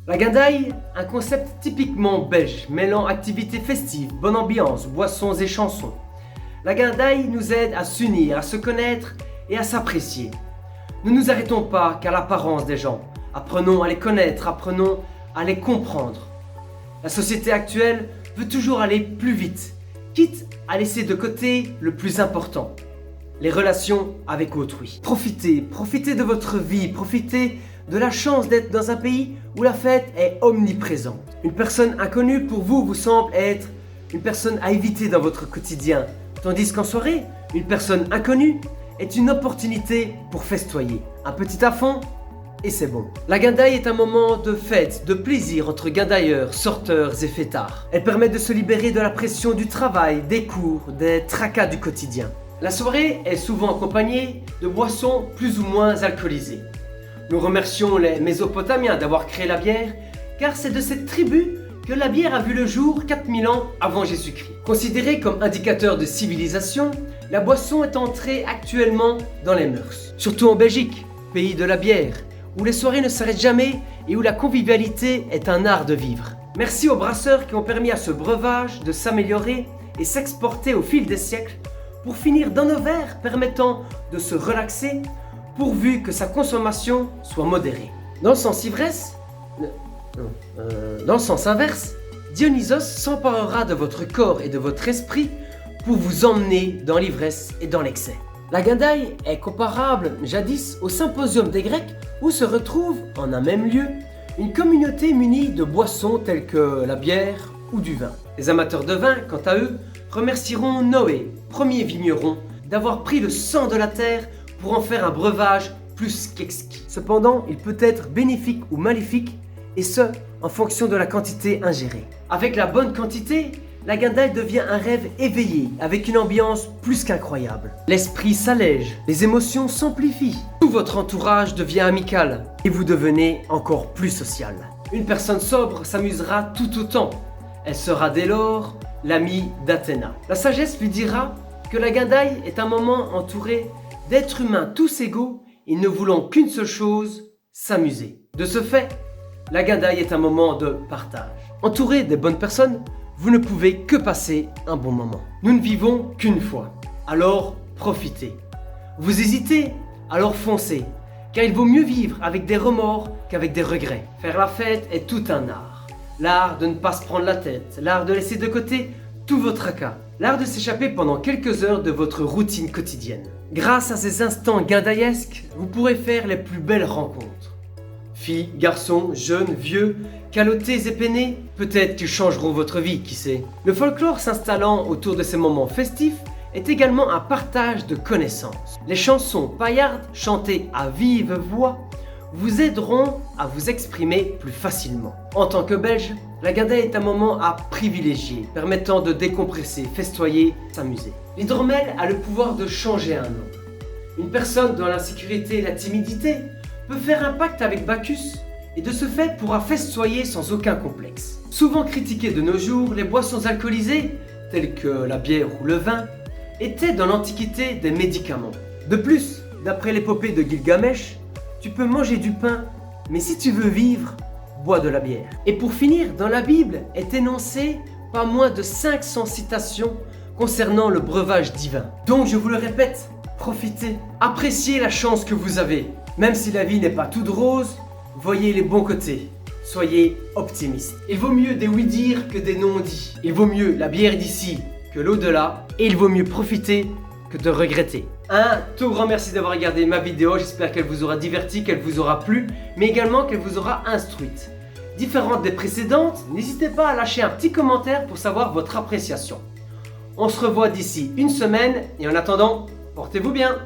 La guindaille, un concept typiquement belge, mêlant activités festives, bonne ambiance, boissons et chansons. La guindaille nous aide à s'unir, à se connaître et à s'apprécier. Ne nous arrêtons pas qu'à l'apparence des gens. Apprenons à les connaître, apprenons à les comprendre. La société actuelle veut toujours aller plus vite, quitte à laisser de côté le plus important, les relations avec autrui. Profitez de votre vie, profitez de la chance d'être dans un pays où la fête est omniprésente. Une personne inconnue pour vous vous semble être une personne à éviter dans votre quotidien, tandis qu'en soirée, une personne inconnue est une opportunité pour festoyer. Un petit à fond et c'est bon. La guindaille est un moment de fête, de plaisir entre guindailleurs, sorteurs et fêtards. Elle permet de se libérer de la pression du travail, des cours, des tracas du quotidien. La soirée est souvent accompagnée de boissons plus ou moins alcoolisées. Nous remercions les Mésopotamiens d'avoir créé la bière, car c'est de cette tribu que la bière a vu le jour 4000 ans avant Jésus-Christ. Considérée comme indicateur de civilisation, la boisson est entrée actuellement dans les mœurs. Surtout en Belgique, pays de la bière, où les soirées ne s'arrêtent jamais et où la convivialité est un art de vivre. Merci aux brasseurs qui ont permis à ce breuvage de s'améliorer et s'exporter au fil des siècles pour finir dans nos verres permettant de se relaxer pourvu que sa consommation soit modérée. Dans le sens inverse, Dionysos s'emparera de votre corps et de votre esprit pour vous emmener dans l'ivresse et dans l'excès. La guindaille est comparable jadis au symposium des Grecs où se retrouve en un même lieu une communauté munie de boissons telles que la bière ou du vin. Les amateurs de vin, quant à eux, remercieront Noé, premier vigneron, d'avoir pris le sang de la terre pour en faire un breuvage plus qu'exquis. Cependant, il peut être bénéfique ou maléfique, et ce, en fonction de la quantité ingérée. Avec la bonne quantité, la guindaille devient un rêve éveillé, avec une ambiance plus qu'incroyable. L'esprit s'allège, les émotions s'amplifient, tout votre entourage devient amical, et vous devenez encore plus social. Une personne sobre s'amusera tout autant. Elle sera dès lors l'amie d'Athéna. La sagesse lui dira que la guindaille est un moment entouré d'êtres humains tous égaux et ne voulant qu'une seule chose, s'amuser. De ce fait, la guindaille est un moment de partage. Entouré des bonnes personnes, vous ne pouvez que passer un bon moment. Nous ne vivons qu'une fois, alors profitez. Vous hésitez, alors foncez, car il vaut mieux vivre avec des remords qu'avec des regrets. Faire la fête est tout un art. L'art de ne pas se prendre la tête, l'art de laisser de côté tous vos tracas, l'art de s'échapper pendant quelques heures de votre routine quotidienne. Grâce à ces instants guindaillesques, vous pourrez faire les plus belles rencontres. Filles, garçons, jeunes, vieux, calotés et peinés, peut-être qu'ils changeront votre vie, qui sait. Le folklore s'installant autour de ces moments festifs est également un partage de connaissances. Les chansons paillardes, chantées à vive voix, vous aideront à vous exprimer plus facilement. En tant que Belge, la guindaille est un moment à privilégier, permettant de décompresser, festoyer, s'amuser. L'hydromel a le pouvoir de changer un homme. Une personne dans l'insécurité et la timidité peut faire un pacte avec Bacchus et de ce fait pourra festoyer sans aucun complexe. Souvent critiquées de nos jours, les boissons alcoolisées, telles que la bière ou le vin, étaient dans l'Antiquité des médicaments. De plus, d'après l'épopée de Gilgamesh, tu peux manger du pain, mais si tu veux vivre, bois de la bière. Et pour finir, dans la Bible est énoncé pas moins de 500 citations concernant le breuvage divin. Donc je vous le répète, profitez, appréciez la chance que vous avez. Même si la vie n'est pas toute rose, voyez les bons côtés. Soyez optimistes. Il vaut mieux des oui-dire que des non-dits. Il vaut mieux la bière d'ici que l'au-delà. Et il vaut mieux profiter que de regretter. Un tout grand merci d'avoir regardé ma vidéo. J'espère qu'elle vous aura diverti, qu'elle vous aura plu, mais également qu'elle vous aura instruite. Différente des précédentes, n'hésitez pas à lâcher un petit commentaire pour savoir votre appréciation. On se revoit d'ici une semaine et en attendant, portez-vous bien.